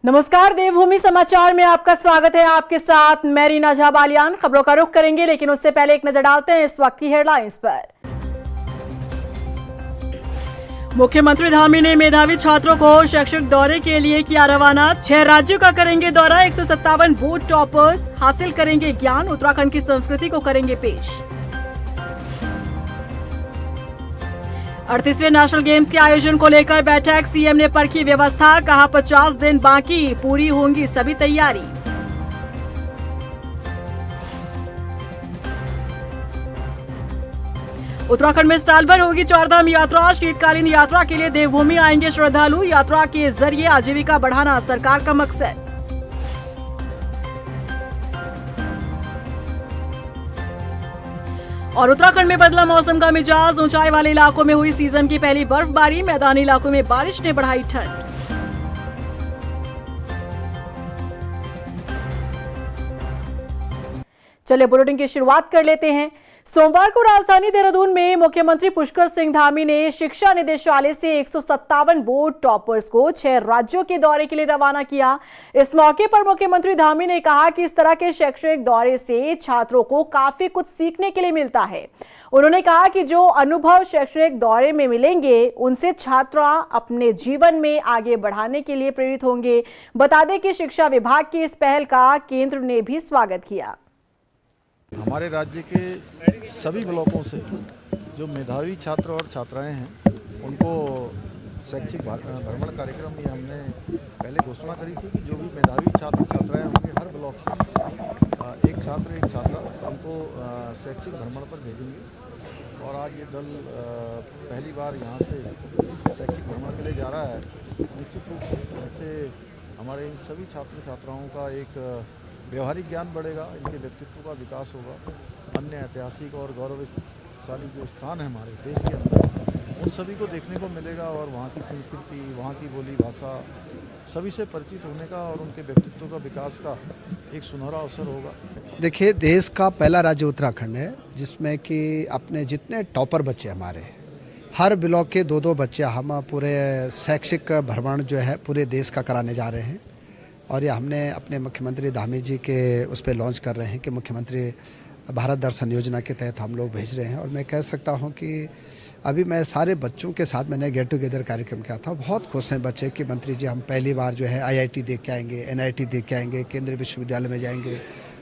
नमस्कार, देवभूमि समाचार में आपका स्वागत है। आपके साथ मैं रीना झा बालियान। खबरों का रुख करेंगे, लेकिन उससे पहले एक नजर डालते हैं इस वक्त की हेडलाइंस पर। मुख्यमंत्री धामी ने मेधावी छात्रों को शैक्षिक दौरे के लिए किया रवाना। 6 राज्यों का करेंगे दौरा। 157 बोर्ड टॉपर्स हासिल करेंगे ज्ञान। उत्तराखंड की संस्कृति को करेंगे पेश। 38वें नेशनल गेम्स के आयोजन को लेकर बैठक। सीएम ने परखी व्यवस्था, कहा 50 दिन बाकी, पूरी होंगी सभी तैयारी। उत्तराखंड में साल भर होगी चारधाम यात्रा। शीतकालीन यात्रा के लिए देवभूमि आएंगे श्रद्धालु। यात्रा के जरिए आजीविका बढ़ाना सरकार का मकसद। और उत्तराखंड में बदला मौसम का मिजाज। ऊंचाई वाले इलाकों में हुई सीजन की पहली बर्फबारी। मैदानी इलाकों में बारिश ने बढ़ाई ठंड। चलिए बुलेटिन की शुरुआत कर लेते हैं। सोमवार को राजधानी देहरादून में मुख्यमंत्री पुष्कर सिंह धामी ने शिक्षा निदेशालय से 157 बोर्ड टॉपर्स को 6 राज्यों के दौरे के लिए रवाना किया। इस मौके पर मुख्यमंत्री धामी ने कहा कि इस तरह के शैक्षणिक दौरे से छात्रों को काफी कुछ सीखने के लिए मिलता है। उन्होंने कहा कि जो अनुभव शैक्षणिक दौरे में मिलेंगे, उनसे छात्र अपने जीवन में आगे बढ़ाने के लिए प्रेरित होंगे। बता दें कि शिक्षा विभाग की इस पहल का केंद्र ने भी स्वागत किया। हमारे राज्य के सभी ब्लॉकों से जो मेधावी छात्र और छात्राएं हैं, उनको शैक्षिक भ्रमण कार्यक्रम में हमने पहले घोषणा करी थी कि जो भी मेधावी छात्र छात्राएं होंगे, हर ब्लॉक से एक छात्र एक छात्रा उनको शैक्षिक भ्रमण पर भेजेंगे। और आज ये दल पहली बार यहाँ से शैक्षिक भ्रमण के लिए जा रहा है। निश्चित रूप से हमारे इन सभी छात्र छात्राओं का एक व्यवहारिक ज्ञान बढ़ेगा, इनके व्यक्तित्व का विकास होगा। अन्य ऐतिहासिक और गौरवशाली जो स्थान है हमारे देश के अंदर, उन सभी को देखने को मिलेगा और वहाँ की संस्कृति, वहाँ की बोली भाषा सभी से परिचित होने का और उनके व्यक्तित्व का विकास का एक सुनहरा अवसर होगा। देखिए, देश का पहला राज्य उत्तराखंड है जिसमें कि अपने जितने टॉपर बच्चे हमारे, हर ब्लॉक के 2-2 बच्चे हम पूरे शैक्षिक भ्रमण जो है पूरे देश का कराने जा रहे हैं। और ये हमने अपने मुख्यमंत्री धामी जी के उस पर लॉन्च कर रहे हैं कि मुख्यमंत्री भारत दर्शन योजना के तहत हम लोग भेज रहे हैं। और मैं कह सकता हूं कि अभी मैं सारे बच्चों के साथ मैंने गेट टुगेदर कार्यक्रम किया था। बहुत खुश हैं बच्चे कि मंत्री जी हम पहली बार जो है IIT देख के आएंगे, NIT देख के आएंगे, केंद्रीय विश्वविद्यालय में जाएंगे,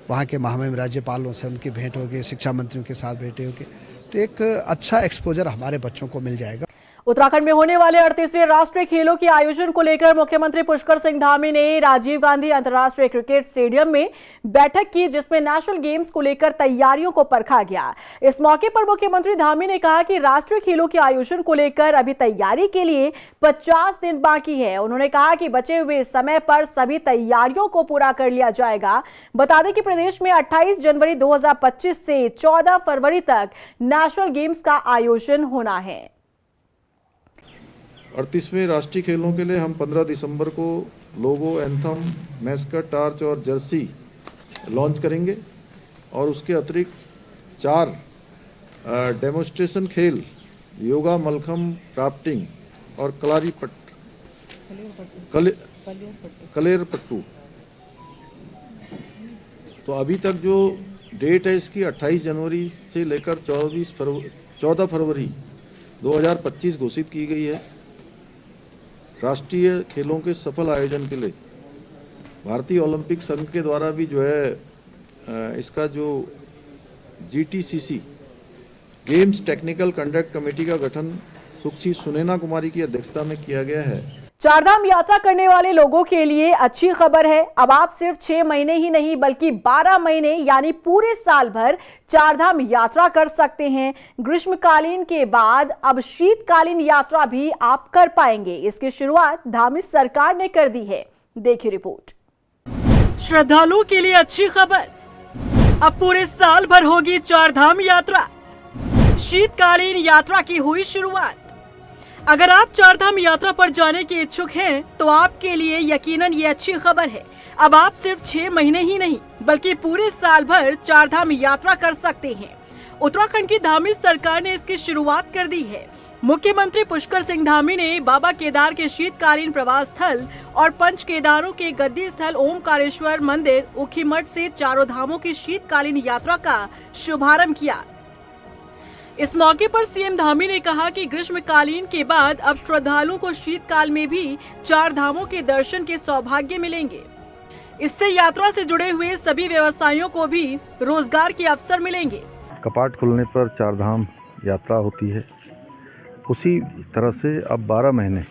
वहाँ के महामहिम राज्यपालों से उनकी भेंट होगी, शिक्षा मंत्रियों के साथ भेंटें होगी। तो एक अच्छा एक्सपोजर हमारे बच्चों को मिल जाएगा। उत्तराखंड में होने वाले 38वें राष्ट्रीय खेलों के आयोजन को लेकर मुख्यमंत्री पुष्कर सिंह धामी ने राजीव गांधी अंतर्राष्ट्रीय क्रिकेट स्टेडियम में बैठक की, जिसमें नेशनल गेम्स को लेकर तैयारियों को परखा गया। इस मौके पर मुख्यमंत्री धामी ने कहा कि राष्ट्रीय खेलों के आयोजन को लेकर अभी तैयारी के लिए 50 दिन बाकी है। उन्होंने कहा कि बचे हुए समय पर सभी तैयारियों को पूरा कर लिया जाएगा। बता दें कि प्रदेश में 28 जनवरी 2025 से 14 फरवरी तक नेशनल गेम्स का आयोजन होना है। 38वें राष्ट्रीय खेलों के लिए हम 15 दिसंबर को लोगो, एंथम, मैस्कट, टार्च और जर्सी लॉन्च करेंगे। और उसके अतिरिक्त 4 डेमोन्स्ट्रेशन खेल, योगा, मलखम, क्राफ्टिंग और कलेरपट्टू। तो अभी तक जो डेट है इसकी 28 जनवरी से लेकर 14 फरवरी 2025 घोषित की गई है। राष्ट्रीय खेलों के सफल आयोजन के लिए भारतीय ओलंपिक संघ के द्वारा भी जो है इसका जो GTCC games technical conduct committee का गठन सुश्री सुनैना कुमारी की अध्यक्षता में किया गया है। चारधाम यात्रा करने वाले लोगों के लिए अच्छी खबर है। अब आप सिर्फ 6 महीने ही नहीं बल्कि 12 महीने यानी पूरे साल भर चारधाम यात्रा कर सकते हैं। ग्रीष्मकालीन के बाद अब शीतकालीन यात्रा भी आप कर पाएंगे। इसकी शुरुआत धामी सरकार ने कर दी है। देखिए रिपोर्ट। श्रद्धालुओं के लिए अच्छी खबर, अब पूरे साल भर होगी चारधाम यात्रा। शीतकालीन यात्रा की हुई शुरुआत। अगर आप चारधाम यात्रा पर जाने के इच्छुक हैं, तो आपके लिए यकीनन ये अच्छी खबर है। अब आप सिर्फ 6 महीने ही नहीं बल्कि पूरे साल भर चारधाम यात्रा कर सकते हैं। उत्तराखंड की धामी सरकार ने इसकी शुरुआत कर दी है। मुख्यमंत्री पुष्कर सिंह धामी ने बाबा केदार के शीतकालीन प्रवास स्थल और पंच केदारों के गद्दी स्थल ओमकारेश्वर मंदिर ऊखीमठ से चारों धामों की शीतकालीन यात्रा का शुभारंभ किया। इस मौके पर सीएम धामी ने कहा कि ग्रीष्मकालीन के बाद अब श्रद्धालुओं को शीतकाल में भी चार धामों के दर्शन के सौभाग्य मिलेंगे। इससे यात्रा से जुड़े हुए सभी व्यवसायियों को भी रोजगार के अवसर मिलेंगे। कपाट खुलने पर चार धाम यात्रा होती है, उसी तरह से अब 12 महीने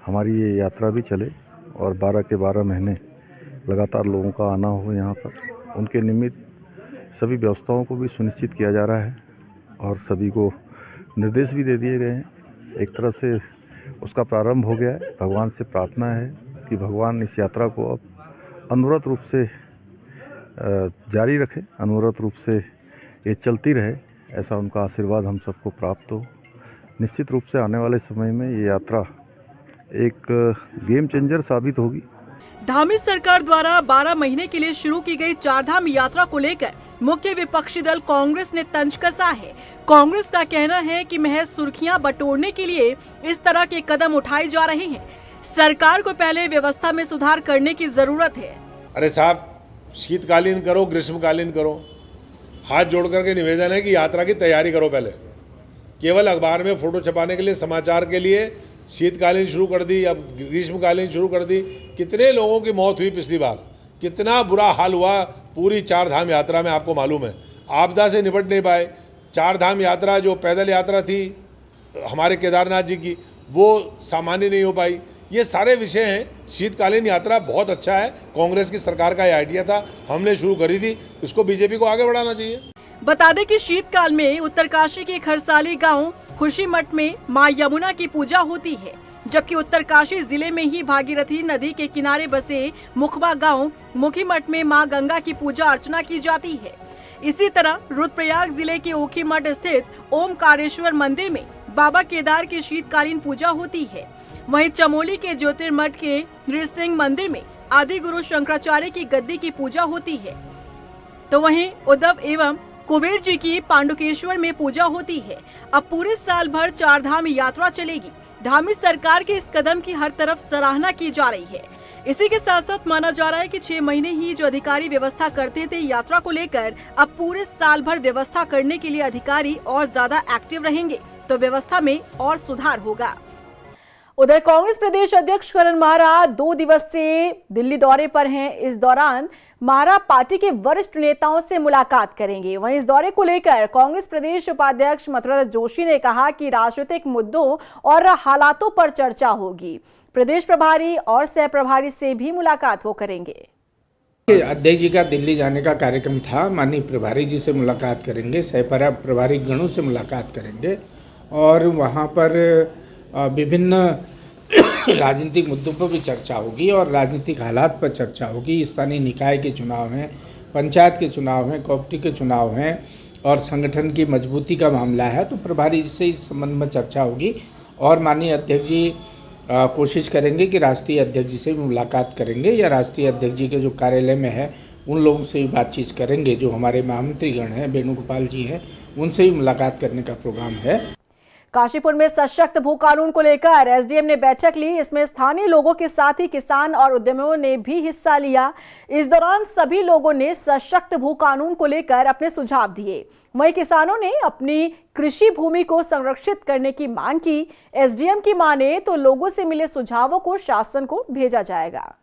हमारी ये यात्रा भी चले और 12 के 12 महीने लगातार लोगों का आना हो यहाँ पर। उनके निमित्त सभी व्यवस्थाओं को भी सुनिश्चित किया जा रहा है और सभी को निर्देश भी दे दिए गए हैं। एक तरह से उसका प्रारंभ हो गया है। भगवान से प्रार्थना है कि भगवान इस यात्रा को अब अनवरत रूप से जारी रखें, अनवरत रूप से ये चलती रहे, ऐसा उनका आशीर्वाद हम सबको प्राप्त हो। निश्चित रूप से आने वाले समय में ये यात्रा एक गेम चेंजर साबित होगी। धामी सरकार द्वारा 12 महीने के लिए शुरू की गई चारधाम यात्रा को लेकर मुख्य विपक्षी दल कांग्रेस ने तंज कसा है। कांग्रेस का कहना है कि महज सुर्खियां बटोरने के लिए इस तरह के कदम उठाए जा रहे हैं। सरकार को पहले व्यवस्था में सुधार करने की जरूरत है। अरे साहब, शीतकालीन करो, ग्रीष्मकालीन करो, हाथ जोड़ करके निवेदन है कि यात्रा की तैयारी करो। पहले केवल अखबार में फोटो छपाने के लिए, समाचार के लिए शीतकालीन शुरू कर दी, अब ग्रीष्मकालीन शुरू कर दी। कितने लोगों की मौत हुई पिछली बार, कितना बुरा हाल हुआ पूरी चार धाम यात्रा में, आपको मालूम है। आपदा से निपट नहीं पाए। चार धाम यात्रा जो पैदल यात्रा थी हमारे केदारनाथ जी की, वो सामान्य नहीं हो पाई। ये सारे विषय हैं। शीतकालीन यात्रा बहुत अच्छा है, कांग्रेस की सरकार का ये आइडिया था, हमने शुरू करी थी, इसको बीजेपी को आगे बढ़ाना चाहिए। बता दें कि शीतकाल में उत्तरकाशी के खरसाली गांव खुशीमठ में मां यमुना की पूजा होती है, जबकि उत्तरकाशी जिले में ही भागीरथी नदी के किनारे बसे मुखबा गांव मुखीमठ में मां गंगा की पूजा अर्चना की जाती है। इसी तरह रुद्रप्रयाग जिले के ऊखीमठ स्थित ओमकारेश्वर मंदिर में बाबा केदार की शीतकालीन पूजा होती है। वहीं चमोली के ज्योतिर्मठ के नृसिंह मंदिर में आदि गुरु शंकराचार्य की गद्दी की पूजा होती है। तो वहीं उद्धव एवं कुबेर जी की पांडुकेश्वर में पूजा होती है। अब पूरे साल भर चार धाम यात्रा चलेगी। धामी सरकार के इस कदम की हर तरफ सराहना की जा रही है। इसी के साथ साथ माना जा रहा है कि 6 महीने ही जो अधिकारी व्यवस्था करते थे यात्रा को लेकर, अब पूरे साल भर व्यवस्था करने के लिए अधिकारी और ज्यादा एक्टिव रहेंगे, तो व्यवस्था में और सुधार होगा। उधर कांग्रेस प्रदेश अध्यक्ष करण माहरा 2 दिवसीय दिल्ली दौरे पर हैं। इस दौरान माहरा पार्टी के वरिष्ठ नेताओं से मुलाकात करेंगे। वहीं इस दौरे को लेकर कांग्रेस प्रदेश उपाध्यक्ष मथुरादास जोशी ने कहा कि राजनीतिक मुद्दों और हालातों पर चर्चा होगी। प्रदेश प्रभारी और सह प्रभारी से भी मुलाकात वो करेंगे। अध्यक्ष जी का दिल्ली जाने का कार्यक्रम था। माननीय प्रभारी जी से मुलाकात करेंगे, सह प्रभारी गणों से मुलाकात करेंगे और वहाँ पर विभिन्न राजनीतिक मुद्दों पर भी चर्चा होगी और राजनीतिक हालात पर चर्चा होगी। स्थानीय निकाय के चुनाव हैं, पंचायत के चुनाव हैं, कोऑपरेटिव के चुनाव हैं और संगठन की मजबूती का मामला है, तो प्रभारी जी से इस संबंध में चर्चा होगी। और माननीय अध्यक्ष जी कोशिश करेंगे कि राष्ट्रीय अध्यक्ष जी से भी मुलाकात करेंगे या राष्ट्रीय अध्यक्ष जी के जो कार्यालय में है उन लोगों से भी बातचीत करेंगे। जो हमारे महामंत्रीगण हैं, वेणुगोपाल जी हैं, उनसे भी मुलाकात करने का प्रोग्राम है। काशीपुर में सशक्त भू कानून को लेकर एसडीएम ने बैठक ली। इसमें स्थानीय लोगों के साथ ही किसान और उद्यमियों ने भी हिस्सा लिया। इस दौरान सभी लोगों ने सशक्त भू कानून को लेकर अपने सुझाव दिए। वहीं किसानों ने अपनी कृषि भूमि को संरक्षित करने की मांग की। एसडीएम की माने तो लोगों से मिले सुझावों को शासन को भेजा जाएगा।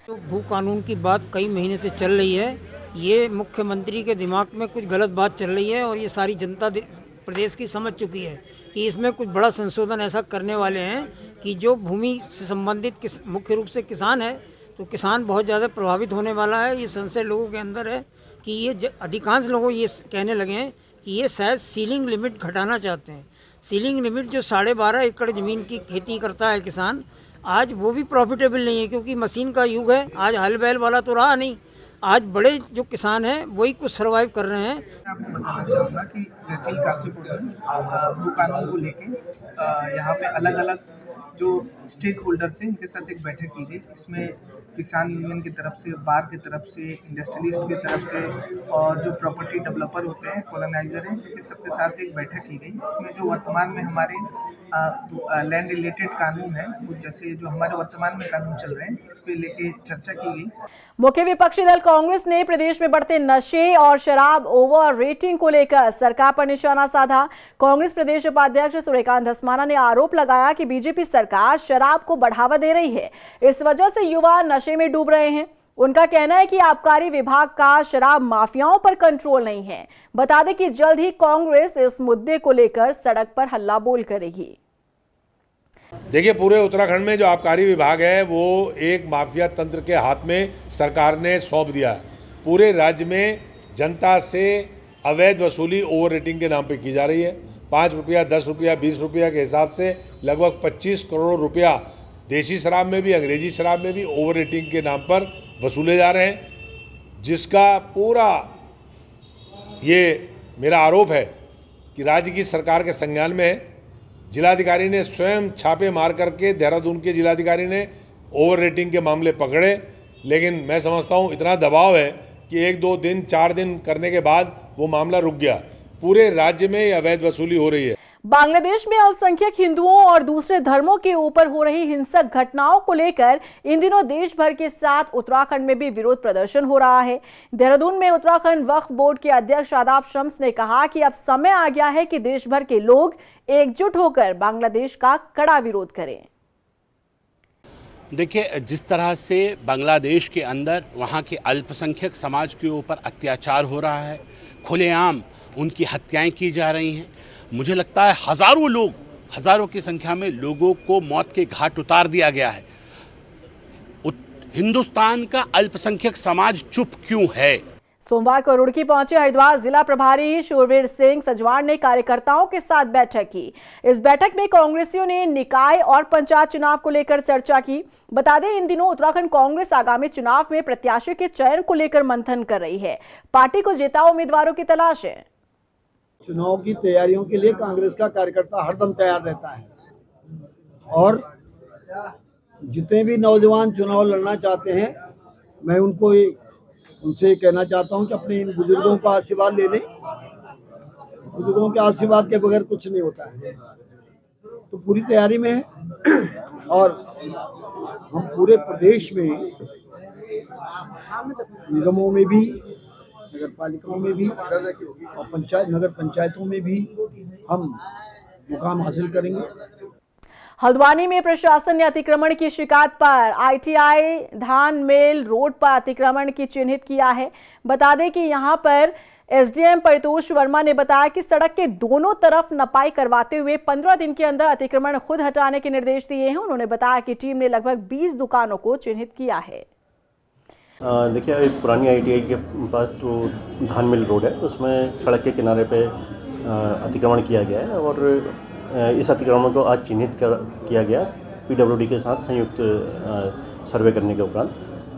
तो भू कानून की बात कई महीने से चल रही है। ये मुख्यमंत्री के दिमाग में कुछ गलत बात चल रही है और ये सारी जनता प्रदेश की समझ चुकी है कि इसमें कुछ बड़ा संशोधन ऐसा करने वाले हैं कि जो भूमि से संबंधित मुख्य रूप से किसान है, तो किसान बहुत ज़्यादा प्रभावित होने वाला है। ये संशय लोगों के अंदर है कि ये अधिकांश लोगों ये कहने लगे हैं कि ये शायद सीलिंग लिमिट घटाना चाहते हैं। सीलिंग लिमिट जो 12.5 एकड़ ज़मीन की खेती करता है किसान, आज वो भी प्रॉफिटेबल नहीं है क्योंकि मशीन का युग है। आज हल बैल वाला तो रहा नहीं, आज बड़े जो किसान हैं वही कुछ सर्वाइव कर रहे हैं। मैं आपको बताना चाहूँगा कि तहसील काशीपुर में भू कानून को लेके यहाँ पे अलग अलग जो स्टेक होल्डर्स हैं इनके साथ एक बैठक की गई। इसमें किसान यूनियन की तरफ से, बार की तरफ से, इंडस्ट्रियलिस्ट की तरफ से और जो प्रॉपर्टी डेवलपर होते हैं, कॉलोनाइजर हैं, इनके सबके साथ एक बैठक की गई। इसमें जो वर्तमान में हमारे लैंड रिलेटेड कानून है, वो जैसे जो हमारे वर्तमान में कानून चल रहे हैं, इस पे लेके चर्चा की गई। मुख्य विपक्षी दल कांग्रेस ने प्रदेश में बढ़ते नशे और शराब ओवर रेटिंग को लेकर सरकार पर निशाना साधा। कांग्रेस प्रदेश उपाध्यक्ष सूर्यकांत धस्माना ने आरोप लगाया कि बीजेपी सरकार शराब को बढ़ावा दे रही है, इस वजह से युवा नशे में डूब रहे हैं। उनका कहना है कि आबकारी विभाग का शराब माफियाओं पर कंट्रोल नहीं है। बता दें कि जल्द ही कांग्रेस इस मुद्दे को लेकर सड़क पर हल्ला बोल करेगी। देखिए, पूरे उत्तराखंड में जो आबकारी विभाग है वो एक माफिया तंत्र के हाथ में सरकार ने सौंप दिया है। पूरे राज्य में जनता से अवैध वसूली ओवर रेटिंग के नाम पे की जा रही है। 5 रुपया, 10 रुपया, 20 रुपया के हिसाब से लगभग 25 करोड़ रुपया देसी शराब में भी, अंग्रेजी शराब में भी ओवर रेटिंग के नाम पर वसूले जा रहे हैं, जिसका पूरा ये मेरा आरोप है कि राज्य की सरकार के संज्ञान में है। जिलाधिकारी ने स्वयं छापे मार करके, देहरादून के जिलाधिकारी ने ओवर रेटिंग के मामले पकड़े, लेकिन मैं समझता हूँ इतना दबाव है कि 1-2 दिन 4 दिन करने के बाद वो मामला रुक गया। पूरे राज्य में ये अवैध वसूली हो रही है। बांग्लादेश में अल्पसंख्यक हिंदुओं और दूसरे धर्मों के ऊपर हो रही हिंसक घटनाओं को लेकर इन दिनों देश भर के साथ उत्तराखंड में भी विरोध प्रदर्शन हो रहा है। देहरादून में उत्तराखंड वक्फ बोर्ड के अध्यक्ष शादाब शम्स ने कहा कि अब समय आ गया है कि देश भर के लोग एकजुट होकर बांग्लादेश का कड़ा विरोध करें। देखिए, जिस तरह से बांग्लादेश के अंदर वहाँ के अल्पसंख्यक समाज के ऊपर अत्याचार हो रहा है, खुलेआम उनकी हत्याएं की जा रही हैं, मुझे लगता है हजारों की संख्या में लोगों को मौत के घाट उतार दिया गया है। हिंदुस्तान का अल्पसंख्यक समाज चुप क्यों है? सोमवार को रुड़की पहुंचे हरिद्वार जिला प्रभारी शूरवीर सिंह सजवाण ने कार्यकर्ताओं के साथ बैठक की। इस बैठक में कांग्रेसियों ने निकाय और पंचायत चुनाव को लेकर चर्चा की। बता दें, इन दिनों उत्तराखंड कांग्रेस आगामी चुनाव में प्रत्याशी के चयन को लेकर मंथन कर रही है। पार्टी को जिताऊ उम्मीदवारों की तलाश है। चुनाव की तैयारियों के लिए कांग्रेस का कार्यकर्ता हरदम तैयार रहता है और जितने भी नौजवान चुनाव लड़ना चाहते हैं, मैं उनसे कहना चाहता हूं कि अपने इन बुजुर्गों का आशीर्वाद ले लें। बुजुर्गों के आशीर्वाद के बगैर कुछ नहीं होता है। तो पूरी तैयारी में है और हम पूरे प्रदेश में निगमों में भी, नगर पालिकाओं में भी और नगर पंचायतों में भी हम मुकाम हासिल करेंगे। हल्द्वानी में प्रशासन ने अतिक्रमण की शिकायत पर ITI धान मेल रोड पर अतिक्रमण की चिन्हित किया है। बता दें कि यहां पर SDM परितोष वर्मा ने बताया कि सड़क के दोनों तरफ नपाई करवाते हुए 15 दिन के अंदर अतिक्रमण खुद हटाने के निर्देश दिए हैं। उन्होंने बताया कि टीम ने लगभग 20 दुकानों को चिन्हित किया है। देखिए, एक पुरानी ITI के पास जो धान मिल रोड है, उसमें सड़क के किनारे पे अतिक्रमण किया गया है और इस अतिक्रमण को आज चिन्हित किया गया PWD के साथ संयुक्त सर्वे करने के उपरांत,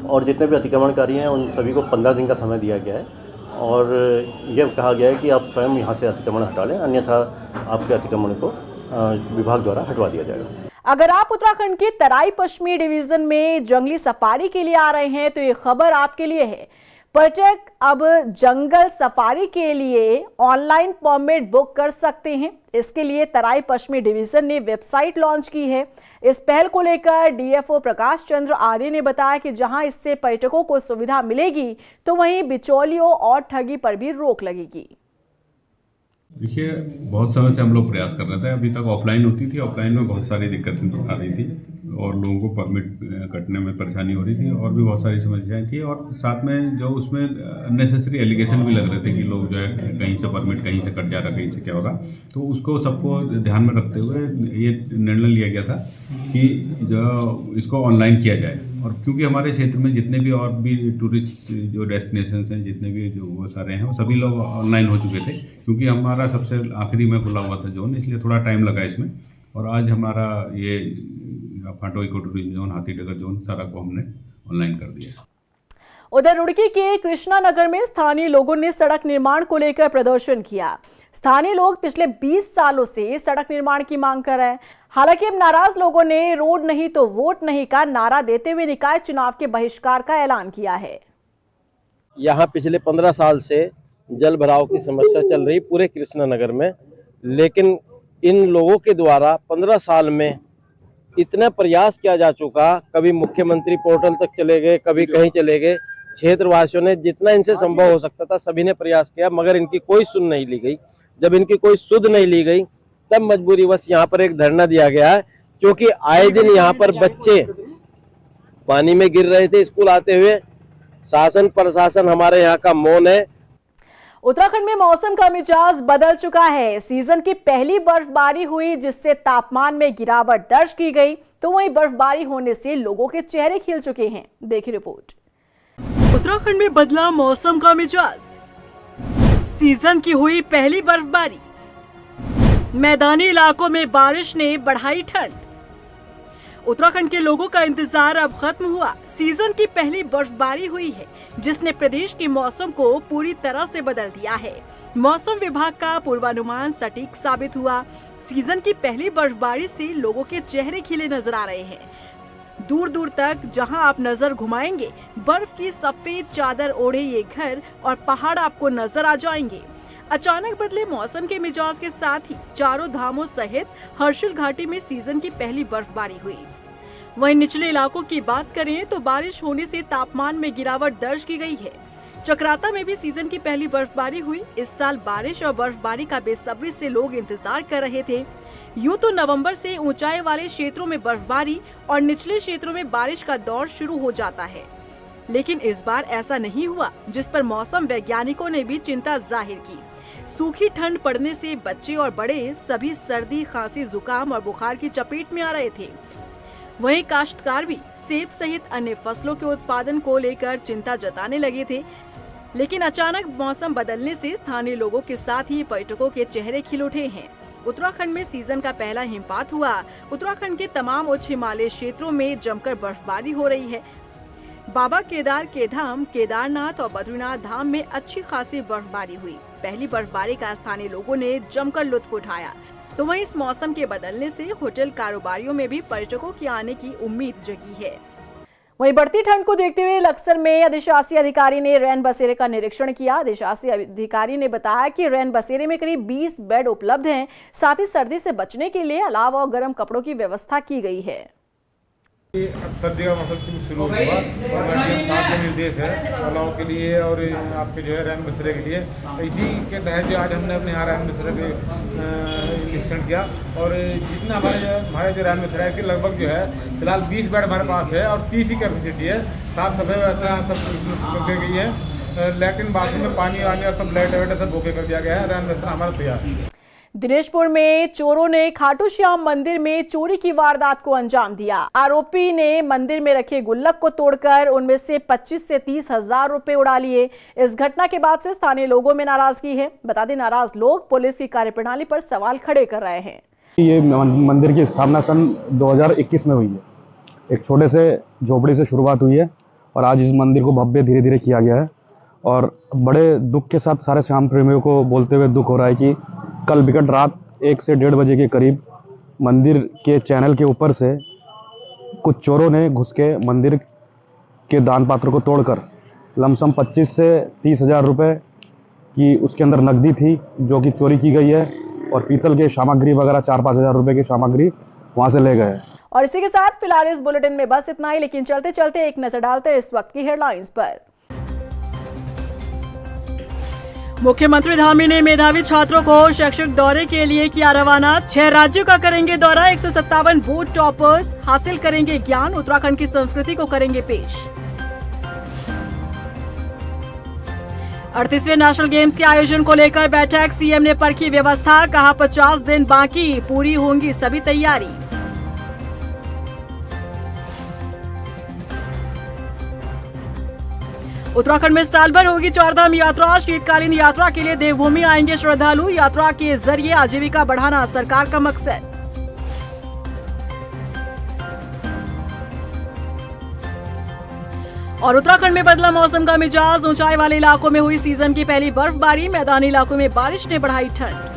और जितने भी अतिक्रमणकारी हैं उन सभी को 15 दिन का समय दिया गया है और यह कहा गया है कि आप स्वयं यहाँ से अतिक्रमण हटा लें, अन्यथा आपके अतिक्रमण को विभाग द्वारा हटवा दिया जाएगा। अगर आप उत्तराखंड के तराई पश्चिमी डिवीजन में जंगली सफारी के लिए आ रहे हैं तो ये खबर आपके लिए है। पर्यटक अब जंगल सफारी के लिए ऑनलाइन परमिट बुक कर सकते हैं। इसके लिए तराई पश्चिमी डिवीजन ने वेबसाइट लॉन्च की है। इस पहल को लेकर DFO प्रकाश चंद्र आर्य ने बताया कि जहां इससे पर्यटकों को सुविधा मिलेगी तो वहीं बिचौलियों और ठगी पर भी रोक लगेगी। देखिए, बहुत समय से हम लोग प्रयास कर रहे थे। अभी तक ऑफलाइन होती थी, ऑफलाइन में बहुत सारी दिक्कतें आ रही थी और लोगों को परमिट कटने में परेशानी हो रही थी और भी बहुत सारी समस्याएं थी, और साथ में जो उसमें अननेसेसरी एलिगेशन भी लग रहे थे कि लोग जो है कहीं से परमिट कहीं से कट जा रहा, कहीं से क्या हो रहा। तो उसको सबको ध्यान में रखते हुए ये निर्णय लिया गया था कि जो इसको ऑनलाइन किया जाए। और क्योंकि हमारे क्षेत्र में जितने भी और भी टूरिस्ट जो डेस्टिनेशन हैं, जितने भी जो वो सारे हैं, वो सभी लोग ऑनलाइन हो चुके थे, क्योंकि हमारा सबसे आखिरी में खुला हुआ था जोन, इसलिए थोड़ा टाइम लगा इसमें। और आज हमारा ये फाटो इको टूरिज्म जोन, हाथीडगर जोन, सारा को हमने ऑनलाइन कर दिया। उधर रुड़की के कृष्णा नगर में स्थानीय लोगों ने सड़क निर्माण को लेकर प्रदर्शन किया। स्थानीय लोग पिछले 20 सालों से सड़क निर्माण की मांग कर रहे हैं। हालांकि अब नाराज लोगों ने रोड नहीं तो वोट नहीं का नारा देते हुए निकाय चुनाव के बहिष्कार का ऐलान किया है। यहाँ पिछले 15 साल से जल भराव की समस्या चल रही पूरे कृष्णा नगर में, लेकिन इन लोगों के द्वारा 15 साल में इतना प्रयास किया जा चुका, कभी मुख्यमंत्री पोर्टल तक चले गए, कभी कहीं चले गए। क्षेत्रवासियों ने जितना इनसे संभव हो सकता था सभी ने प्रयास किया, मगर इनकी कोई सुन नहीं ली गई। जब इनकी कोई सुध नहीं ली गई तब मजबूरीवश यहाँ पर एक धरना दिया गया है, क्योंकि आए दिन यहाँ पर बच्चे पानी में गिर रहे थे स्कूल आते हुए। शासन प्रशासन हमारे यहाँ का मौन है। उत्तराखंड में मौसम का मिजाज बदल चुका है। सीजन की पहली बर्फबारी हुई जिससे तापमान में गिरावट दर्ज की गई, तो वहीं बर्फबारी होने से लोगों के चेहरे खिल चुके हैं। देखिए रिपोर्ट। उत्तराखंड में बदला मौसम का मिजाज। सीजन की हुई पहली बर्फबारी, मैदानी इलाकों में बारिश ने बढ़ाई ठंड। उत्तराखंड के लोगों का इंतजार अब खत्म हुआ। सीजन की पहली बर्फबारी हुई है जिसने प्रदेश के मौसम को पूरी तरह से बदल दिया है। मौसम विभाग का पूर्वानुमान सटीक साबित हुआ। सीजन की पहली बर्फबारी से लोगों के चेहरे खिले नजर आ रहे हैं। दूर दूर तक जहां आप नजर घुमाएंगे, बर्फ की सफेद चादर ओढ़े ये घर और पहाड़ आपको नजर आ जाएंगे। अचानक बदले मौसम के मिजाज के साथ ही चारों धामों सहित हर्षिल घाटी में सीजन की पहली बर्फबारी हुई। वहीं निचले इलाकों की बात करें तो बारिश होने से तापमान में गिरावट दर्ज की गई है। चक्राता में भी सीजन की पहली बर्फबारी हुई। इस साल बारिश और बर्फबारी का बेसब्री से लोग इंतजार कर रहे थे। यूं तो नवंबर से ऊंचाई वाले क्षेत्रों में बर्फबारी और निचले क्षेत्रों में बारिश का दौर शुरू हो जाता है, लेकिन इस बार ऐसा नहीं हुआ, जिस पर मौसम वैज्ञानिकों ने भी चिंता जाहिर की। सूखी ठंड पड़ने से बच्चे और बड़े सभी सर्दी, खांसी, जुकाम और बुखार की चपेट में आ रहे थे। वहीं काश्तकार भी सेब सहित अन्य फसलों के उत्पादन को लेकर चिंता जताने लगे थे, लेकिन अचानक मौसम बदलने से स्थानीय लोगों के साथ ही पर्यटकों के चेहरे खिल उठे हैं। उत्तराखंड में सीजन का पहला हिमपात हुआ। उत्तराखंड के तमाम उच्च हिमालय क्षेत्रों में जमकर बर्फबारी हो रही है। बाबा केदार के धाम केदारनाथ और बद्रीनाथ धाम में अच्छी खासी बर्फबारी हुई। पहली बर्फबारी का स्थानीय लोगों ने जमकर लुत्फ उठाया। तो वहीं इस मौसम के बदलने से होटल कारोबारियों में भी पर्यटकों के आने की उम्मीद जगी है। वहीं बढ़ती ठंड को देखते हुए लक्सर में अधिशासी अधिकारी ने रैन बसेरे का निरीक्षण किया। अधिशासी अधिकारी ने बताया कि रैन बसेरे में करीब 20 बेड उपलब्ध हैं। साथ ही सर्दी से बचने के लिए अलाव और गर्म कपड़ों की व्यवस्था की गई है। अब सर्दी का मौसम शुरू हुआ और के निर्देश है अलाव के लिए और आपके जो है रैन बसेरे के लिए। इसी के तहत जो आज हमने अपने यहाँ रैन बसेरे के निरीक्षण किया और जितना हमारे जो रैन बसेरा है लगभग जो है फिलहाल 20 बेड हमारे पास है और 30 ही कैपेसिटी है। साफ सफाई व्यवस्था सब कर गई है। लैट्रिन बाथरूम में पानी वानी और सब लाइट वाइट सब बुके कर दिया गया है। रैन बसेरा हमारा तैयार। दिनेशपुर में चोरों ने खाटू श्याम मंदिर में चोरी की वारदात को अंजाम दिया। आरोपी ने मंदिर में रखे गुल्लक को तोड़कर उनमें से 25 से 30 हजार रुपए उड़ा लिए। इस घटना के बाद से स्थानीय लोगों में नाराजगी है। बता दें, नाराज लोग पुलिस की कार्यप्रणाली पर सवाल खड़े कर रहे हैं। ये मंदिर की स्थापना सन 2021 में हुई है। एक छोटे से झोपड़ी से शुरुआत हुई है और आज इस मंदिर को भव्य धीरे धीरे किया गया है। और बड़े दुख के साथ सारे श्याम प्रेमियों को बोलते हुए दुख हो रहा है कि कल विकट रात 1 से 1:30 बजे के करीब मंदिर के चैनल के ऊपर से कुछ चोरों ने घुस के मंदिर के दान पात्र को तोड़कर लमसम 25 से 30 हजार रुपये की उसके अंदर नकदी थी जो कि चोरी की गई है और पीतल के सामग्री वगैरह 4-5 हजार रुपये की सामग्री वहाँ से ले गए। और इसी के साथ फिलहाल इस बुलेटिन में बस इतना ही, लेकिन चलते चलते एक नजर डालते हैं इस वक्त की हेडलाइंस पर। मुख्यमंत्री धामी ने मेधावी छात्रों को शैक्षिक दौरे के लिए किया रवाना। 6 राज्यों का करेंगे दौरा। 157 बोर्ड टॉपर्स हासिल करेंगे ज्ञान, उत्तराखंड की संस्कृति को करेंगे पेश। 38वें नेशनल गेम्स के आयोजन को लेकर बैठक, सीएम ने परखी व्यवस्था, कहा 50 दिन बाकी, पूरी होंगी सभी तैयारी। उत्तराखंड में साल भर होगी चारधाम यात्रा। शीतकालीन यात्रा के लिए देवभूमि आएंगे श्रद्धालु। यात्रा के जरिए आजीविका बढ़ाना सरकार का मकसद। और उत्तराखंड में बदला मौसम का मिजाज, ऊंचाई वाले इलाकों में हुई सीजन की पहली बर्फबारी, मैदानी इलाकों में बारिश ने बढ़ाई ठंड।